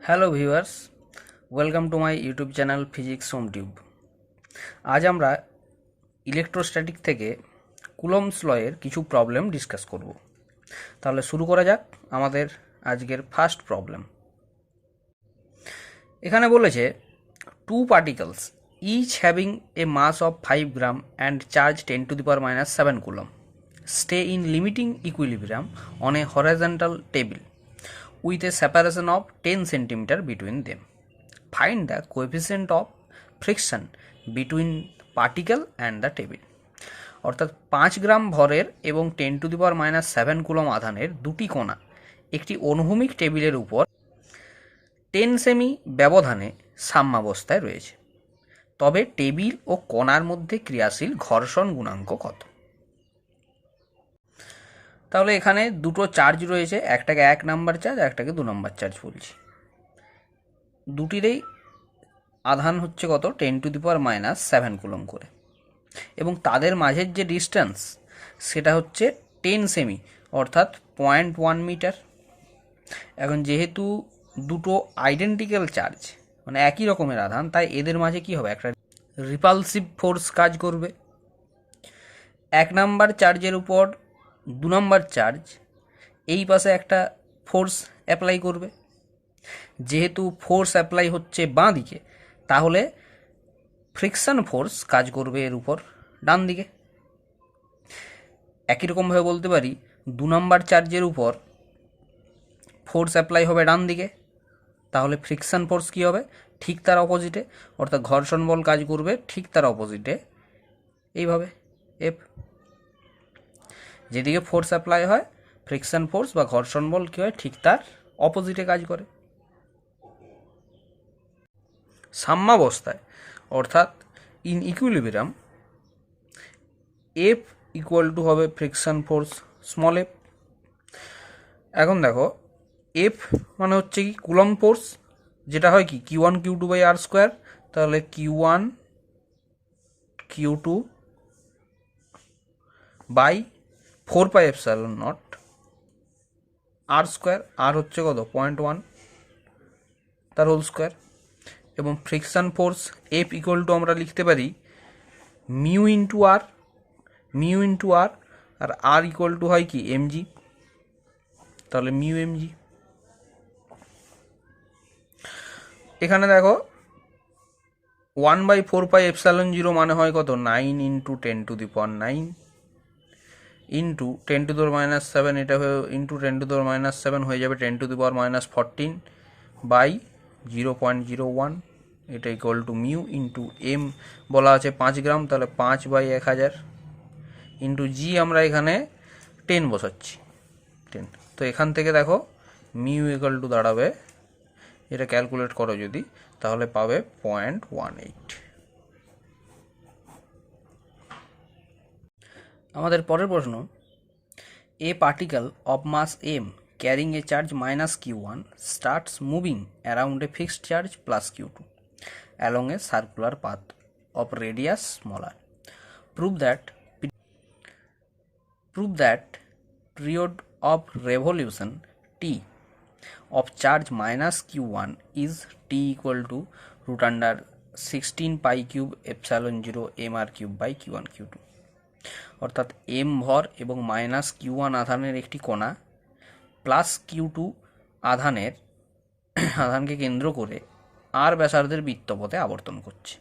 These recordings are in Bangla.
Hello viewers, welcome to my YouTube channel physics home tube. আজ আমরা ইলেকট্রোস্ট্যাটিক থেকে কুলম্বস লয়ের কিছু প্রবলেম ডিসকাস করব। তাহলে শুরু করা যাক আমাদের আজকের ফার্স্ট প্রবলেম। এখানে বলেছে two particles each having a mass of 5 gram and charge 10⁻⁷ coulomb stay in limiting equilibrium on a horizontal table with a separation of 10 cm between them. Find the coefficient of friction between particle and the table. অর্থাৎ 5 গ্রাম ভরের এবং 10⁻⁷ কুলম আধানের দুটি কণা একটি অনুভূমিক টেবিলের উপর 10 সেমি ব্যবধানে সাম্যাবস্থায় রয়েছে, তবে টেবিল ও কণার মধ্যে ক্রিয়াশীল ঘর্ষণ গুণাঙ্ক কত? তাহলে এখানে দুটো চার্জ রয়েছে, একটাকে 1 নাম্বার চার্জ, একটাকে 2 নাম্বার চার্জ বলছি। দুটিরই আধান হচ্ছে কত? 10⁻⁷ কুলম করে, এবং তাদের মাঝের যে ডিস্টেন্স সেটা হচ্ছে 10 সেমি অর্থাৎ 0.1 মিটার। এখন যেহেতু দুটো আইডেন্টিক্যাল চার্জ মানে একই রকমের আধান, তাই এদের মাঝে কি হবে? একটা রিপালসিভ ফোর্স কাজ করবে। 1 নাম্বার চার্জের উপর 2 নাম্বার চার্জ এই পাশে একটা ফোর্স অ্যাপ্লাই করবে। যেহেতু ফোর্স অ্যাপ্লাই হচ্ছে বাঁ দিকে, তাহলে ফ্রিকশন ফোর্স কাজ করবে এর উপর ডান দিকে। একই রকমভাবে বলতে পারি 2 নাম্বার চার্জের উপর ফোর্স অ্যাপ্লাই হবে ডান দিকে, তাহলে ফ্রিকশন ফোর্স কী হবে? ঠিক তার অপোজিটে, অর্থাৎ ঘর্ষণ বল কাজ করবে ঠিক তার অপোজিটে, এইভাবে এফ। যেদিকে ফোর্স অ্যাপ্লাই হয় ফ্রিকশন ফোর্স বা ঘর্ষণ বল কী হয়? ঠিক তার অপোজিটে কাজ করে। সাম্যাবস্থায় অর্থাৎ in equilibrium F equal to হবে ফ্রিকশন ফোর্স স্মল এফ। এখন দেখো এফ মানে হচ্ছে কি কুলম্ব ফোর্স, যেটা হয় কি Q1 Q2 by R square. তাহলে Q1 Q2 by 4πε0 R square, আর হচ্ছে কত? 0.1 তার হোল স্কোয়ার। এবং friction force F equal to আমরা লিখতে পারি মিউ ইন্টু আর, আর আর ইকুয়াল টু হয় কি এমজি, তাহলে মিউ এমজি। এখানে দেখো 1/4πε0 মানে হয় কত? 9 ইন্টু 10⁹ ইন্টু 10⁻⁷, এটা ইন্টু 10⁻⁷ হয়ে যাবে 10⁻14 বাই 0.01, এটা equal to mu into M বলা আছে 5 গ্রাম, তাহলে 5/1000 ইন্টু জি আমরা এখানে 10 বসাচ্ছি 10। তো এখান থেকে দেখো মিউ ইকুয়াল টু দাঁড়াবে, এটা ক্যালকুলেট করো যদি, তাহলে পাবে 0.18। আমাদের পরের প্রশ্ন, a particle of mass M carrying a charge -Q1 starts moving around a fixed charge +Q2 along a circular path of radius smaller. Prove that period of revolution t of charge -Q1 is t equal to √16π³ mr³/Q1 Q2। অর্থাৎ এম ভর এবং -Q1 আধানের একটি কণা +Q2 আধানকে কেন্দ্র করে আর ব্যাসার্ধের বৃত্তপথে আবর্তন করছে।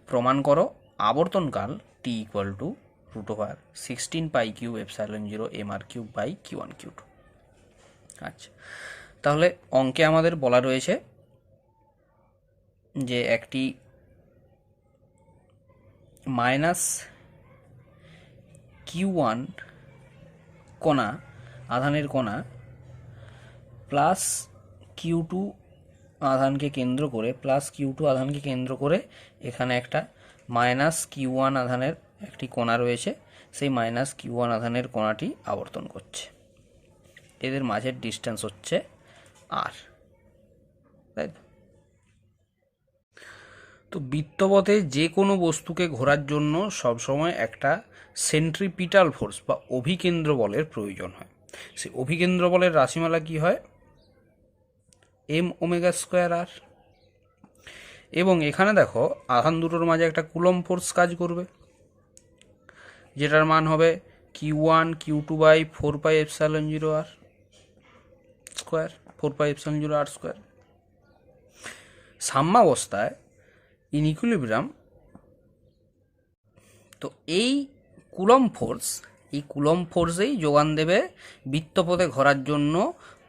প্রমাণ করো আবর্তনকাল t equal to √16π³ mr³/Q1 Q2। আচ্ছা, তাহলে অঙ্কে আমাদের বলা রয়েছে যে একটি -Q1 কণা আধানের কণা +Q2 আধানকে কেন্দ্র করে এখানে একটা -Q1 আধানের একটি কণা রয়েছে, সেই -Q1 আধানের কণাটি আবর্তন করছে। এদের মাঝের ডিস্টেন্স হচ্ছে আর, তাই তো বৃত্তপথে যে কোনো বস্তুকে ঘোরার জন্য সবসময় একটা সেন্ট্রিপিটাল ফোর্স বা অভিকেন্দ্র বলের প্রয়োজন হয়। সেই অভিকেন্দ্র বলের রাশিমালা কি হয়? এম ওমেগা স্কোয়ার আর। এবং এখানে দেখো আধান দুটোর মাঝে একটা কুলম্ব ফোর্স কাজ করবে, যেটার মান হবে Q1 Q2/4πε0r square, 4πε0r square. সাম্যাবস্থায় ইন ইকুইলিব্রিয়াম, তো এই কুলম্ব ফোর্সেই যোগান দেবে বৃত্তপথে ঘোরার জন্য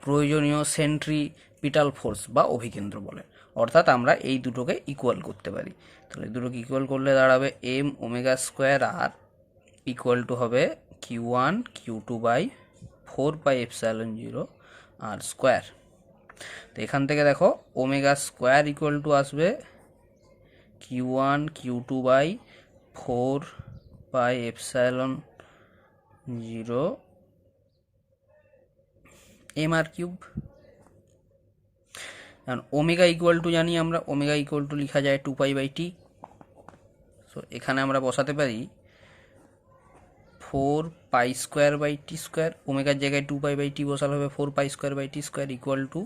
প্রয়োজনীয় সেন্ট্রিপিটাল ফোর্স বা অভিকেন্দ্র বলে। অর্থাৎ আমরা এই দুটোকে ইকুয়াল করতে পারি। তাহলে দুটোকে ইকুয়াল করলে দাঁড়াবে M omega square R equal to হবে Q1 Q2/4πε0 আর স্কোয়ার। তো এখান থেকে দেখো ওমেগা স্কোয়ার ইকুয়াল টু আসবে Q1 Q2/4πε0 mr³। কারণ ওমেগা ইকুয়াল টু জানি আমরা, ওমেগা ইকুয়াল টু লেখা যায় 2π/t। সো এখানে আমরা বসাতে পারি 4π²/t², ওমেগার জায়গায় 2π/t বসালে হবে 4π²/t² equal to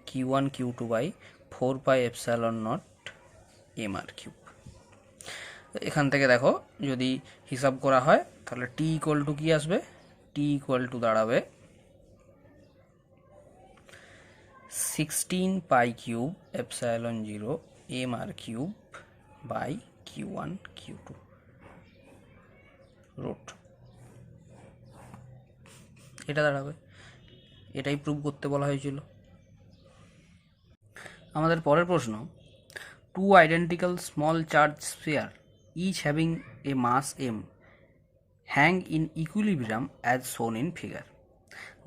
Q1 Q2/4πε0 mr³। এখান থেকে দেখো যদি হিসাব করা হয় তাহলে টি ইকুয়াল টু কি আসবে, টি ইকুয়াল টু দাঁড়াবে 16π³ mr³/Q1 Q2 রুট। এটা দাঁড়াবে, এটাই প্রুভ করতে বলা হয়েছিল। আমাদের পরের প্রশ্ন, two identical small charge sphere each having a mass m hang in equilibrium as shown in figure.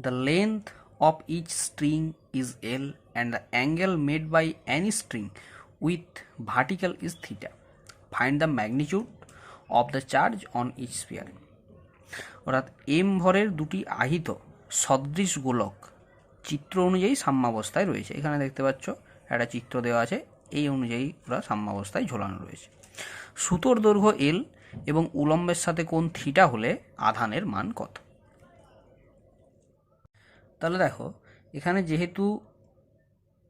The length of each string is L and the angle made by any string with vertical is theta. Find the magnitude of the charge on each sphere. অর্থাৎ এম ভরের দুটি আহিত সদৃশ গোলক চিত্র অনুযায়ী সাম্যাবস্থায় রয়েছে। এখানে দেখতে পাচ্ছ একটা চিত্র দেওয়া আছে, এই অনুযায়ী ওরা সাম্যাবস্থায় ঝোলানো রয়েছে। সুতোর দৈর্ঘ্য এল এবং উলম্বের সাথে কোণ থিটা হলে আধানের মান কত? তাহলে দেখো এখানে যেহেতু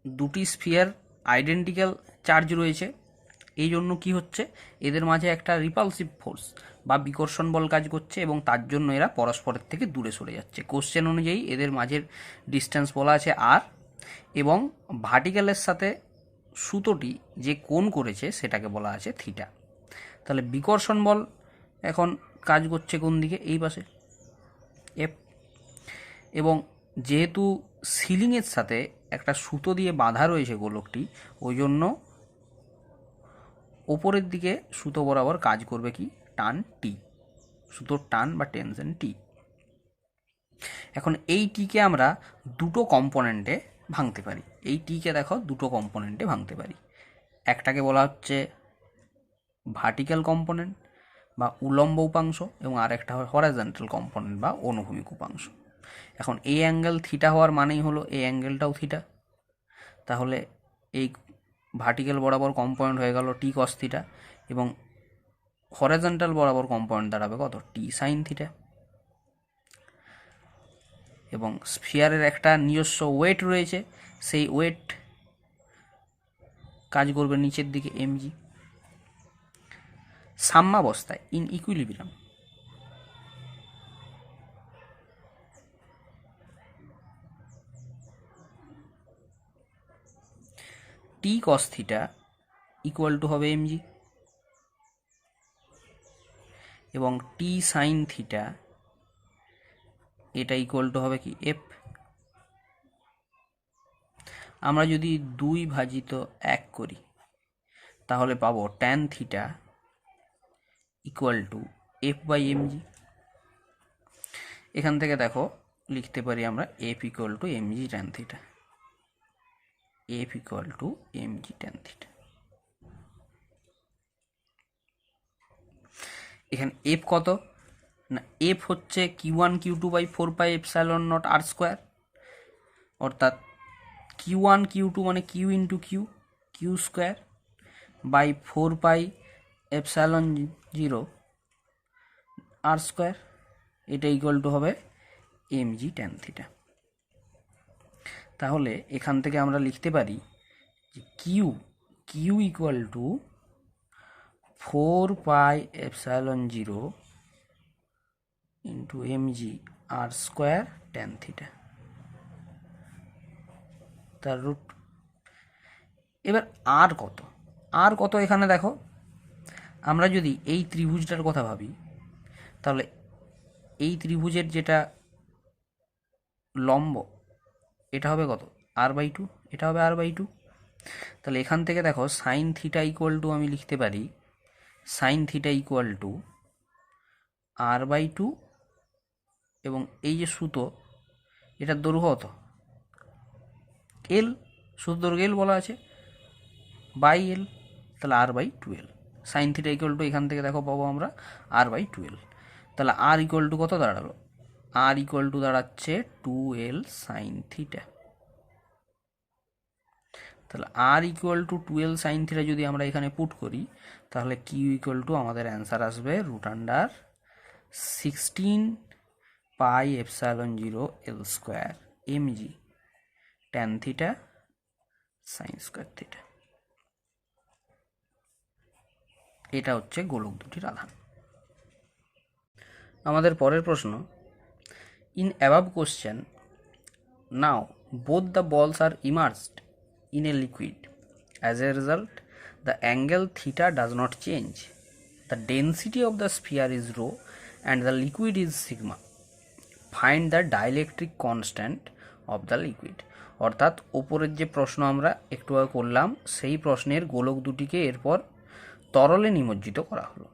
দুটি স্ফিয়ার আইডেন্টিক্যাল চার্জ রয়েছে, এই জন্য কি হচ্ছে, এদের মাঝে একটা রিপালসিভ ফোর্স বা বিকর্ষণ বল কাজ করছে এবং তার জন্য এরা পরস্পরের থেকে দূরে সরে যাচ্ছে। কোশ্চেন অনুযায়ী এদের মাঝের ডিস্টেন্স বলা আছে আর, এবং ভার্টিক্যালের সাথে সুতোটি যে কোণ করেছে সেটাকে বলা আছে থিটা। তাহলে বিকর্ষণ বল এখন কাজ করছে কোন দিকে, এই পাশে এফ, এবং যেহেতু সিলিংয়ের সাথে একটা সুতো দিয়ে বাঁধা রয়েছে গোলকটি, ওই জন্য ওপরের দিকে সুতো বরাবর কাজ করবে কি, টান টি, সুতোর টান বা টেনশন টি। এখন এই টিকে আমরা দুটো কম্পোনেন্টে ভাঙতে পারি। এই টিকে দেখো দুটো কম্পোনেন্টে ভাঙতে পারি। একটাকে বলা হচ্ছে ভার্টিক্যাল কম্পোনেন্ট বা উলম্ব উপাংশ, এবং আরেকটা হয় হরাইজন্টাল কম্পোনেন্ট বা অনুভূমিক উপাংশ। এখন এই অ্যাঙ্গেল থিটা হওয়ার মানেই হলো এই অ্যাঙ্গেলটাও থিটা। তাহলে এই ভার্টিক্যাল বরাবর কম্পোনেন্ট হয়ে গেল টি কস থিটা, এবং হরাইজন্টাল বরাবর কম্পোনেন্ট দাঁড়াবে কত, টি সাইন থিটা। এবং স্ফিয়ারের একটা নিজস্ব ওয়েট রয়েছে, সেই ওয়েট কাজ করবে নিচের দিকে এমজি। সাম্যাবস্থায় in equilibrium T cos theta equal to হবে এমজি, এবং টি সাইন থিটা এটা ইকুয়াল টু হবে কি এফ। আমরা যদি 2/1 করি তাহলে পাবো tan theta equal two F/mg। এখান থেকে দেখো লিখতে পারি আমরা F equal to mg tan theta, F equal to mg tan theta. এখানে F কত না, F হচ্ছে Q1 Q2/4πε0 r², অর্থাৎ Q1 Q2 মানে Q into Q, Q square by 4πε0 r², এটা ইকুয়াল টু হবে mg ট্যান থিটা। তাহলে এখান থেকে আমরা লিখতে পারি যে Q Q equal to 4πε0 into mg আর স্কোয়ার ট্যান থিটা তার রুট। এবার আর কত এখানে দেখো, আমরা যদি এই ত্রিভুজটার কথা ভাবি তাহলে এই ত্রিভুজের যেটা লম্ব এটা হবে কত, r/2, এটা হবে r/2। তাহলে এখান থেকে দেখো সাইন থিটা ইকুয়াল টু আমি লিখতে পারি sine theta equal two r/2, এবং এই যে সুতো এটার দৈর্ঘ্য কত, এল, সুতো দৈর্ঘ্য এল বলা আছে, বাই এল, তাহলে r/12। Sine theta equal two এখান থেকে দেখো পাবো আমরা r/12। তাহলে আর ইকুয়াল টু কত দাঁড়ালো, আর ইকুয়াল টু দাঁড়াচ্ছে 2l সাইন থিটা। তাহলে R equal to 2l sine theta যদি আমরা এখানে পুট করি তাহলে কিউ ইকুয়াল টু আমাদের অ্যান্সার আসবে √16πε0 mg tan theta sine square theta. এটা হচ্ছে গোলক দুটির আধান। আমাদের পরের প্রশ্ন, in above question now both the balls are immersed in a liquid. As a result, the angle theta does not change. The density of the sphere is rho and the liquid is sigma. Find the dielectric constant of the liquid. অর্থাৎ ওপরের যে প্রশ্ন আমরা একটু আগে করলাম সেই প্রশ্নের গোলক দুটিকে এরপর তরলে নিমজ্জিত করা হলো।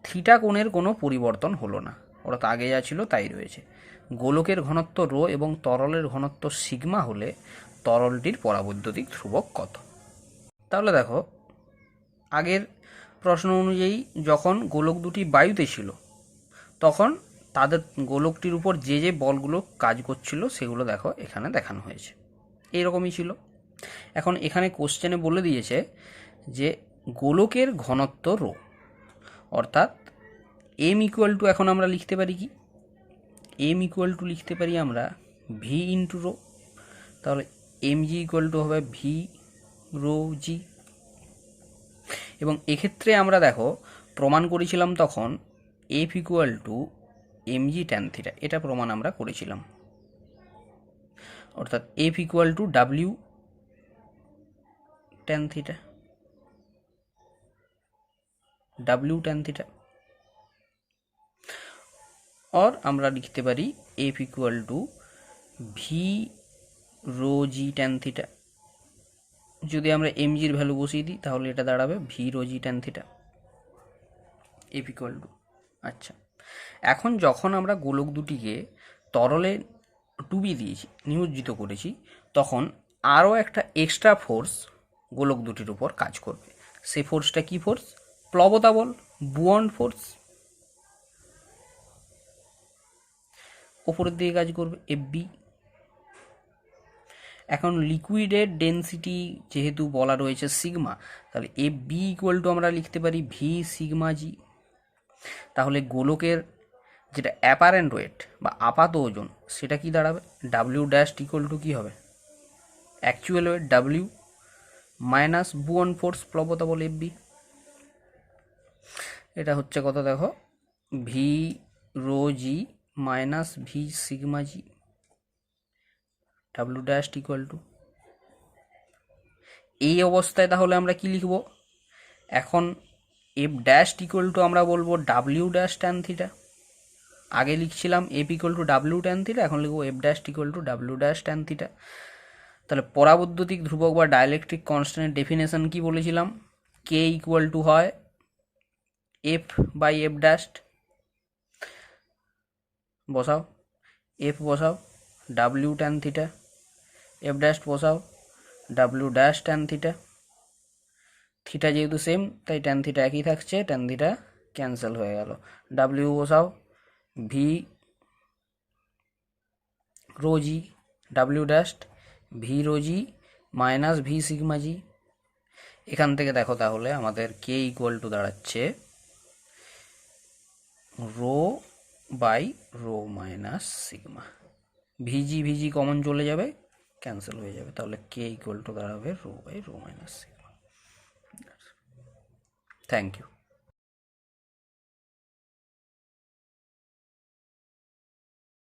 থিটা কোণের কোনো পরিবর্তন হলো না, অর্থাৎ আগে যা ছিল তাই রয়েছে। গোলকের ঘনত্ব রো এবং তরলের ঘনত্ব সিগমা হলে তরলটির পরাবৈদ্যুতিক ধ্রুবক কত। তাহলে দেখো আগের প্রশ্ন অনুযায়ী যখন গোলক দুটি বায়ুতে ছিল তখন তাদের গোলকটির উপর যে যে বলগুলো কাজ করছিল সেগুলো দেখো এখানে দেখানো হয়েছে, এইরকমই ছিল। এখন এখানে কোশ্চেনে বলে দিয়েছে যে গোলকের ঘনত্ব রো, অর্থাৎ এম ইকুয়াল টু এখন আমরা লিখতে পারি কি, এম ইকুয়াল টু লিখতে পারি আমরা ভি ইন্টু রো। তাহলে mg ইকুয়াল টু হবে ভি রো জি। এবং এক্ষেত্রে আমরা দেখো প্রমাণ করেছিলাম তখন F equal to mg tan theta, এটা প্রমাণ আমরা করেছিলাম। অর্থাৎ F equal to W tan theta, W tan theta. और আমরা লিখতে পারি F equal to V rho G tan theta. যদি আমরা এমজির ভ্যালু বসিয়ে দিই তাহলে এটা দাঁড়াবে V rho G tan theta F equal two. আচ্ছা, এখন যখন আমরা গোলক দুটিকে তরলে ডুবিয়ে দিয়েছি, নিমজ্জিত করেছি, তখন আরও একটা এক্সট্রা ফোর্স গোলক দুটির উপর কাজ করবে। সেই ফোর্সটা কি ফোর্স, প্লবতা বল, বুয়ন্ট ফোর্স, ওপরের দিকে কাজ করবে এফবি। এখন লিকুইডের ডেন্সিটি যেহেতু বলা রয়েছে সিগমা, তাহলে এফ বি ইকুয়াল টু আমরা লিখতে পারি ভি সিগমা জি। তাহলে গোলকের যেটা অ্যাপারেন্ট ওয়েট বা আপাত ওজন সেটা কি দাঁড়াবে, ডাব্লিউ ড্যাশ ইকুয়াল টু কী হবে, actual weight W minus buoyant force প্লবতা বল এফ বি। এটা হচ্ছে কত দেখো, V rho G minus V sigma G, W dash equal to. এই অবস্থায় তাহলে আমরা কি লিখব, এখন এফ ড্যাশ ইকুয়াল টু আমরা বলবো ডাব্লিউ ড্যাশ ট্যান থিটা। আগে লিখছিলাম F equal to W tan theta, এখন লিখবো F dash equal to W dash tan theta. তাহলে পরাবৈদ্যুতিক ধ্রুবক বা ডাইলেকট্রিক কনস্ট্যান্টের ডেফিনেশন কি বলেছিলাম, কে ইকুয়াল টু হয় এফ বাই এফ ড্যাশ। বসাও, এফ বসাও W tan theta, F dash বসাও W dash tan theta. Theta যেহেতু সেম তাই ট্যান থিটা একই থাকছে, ট্যান থিটা ক্যান্সেল হয়ে গেল। ডাব্লিউ বসাও V rho G, W dash V rho G minus V sigma G. এখান থেকে দেখো তাহলে আমাদের কে ইকুয়াল টু দাঁড়াচ্ছে rho by rho minus sigma. V G V G common চলে যাবে, ক্যান্সেল হয়ে যাবে, তাহলে কে ইকুয়াল টু দাঁড়াবে rho by rho minus sigma. Thank you.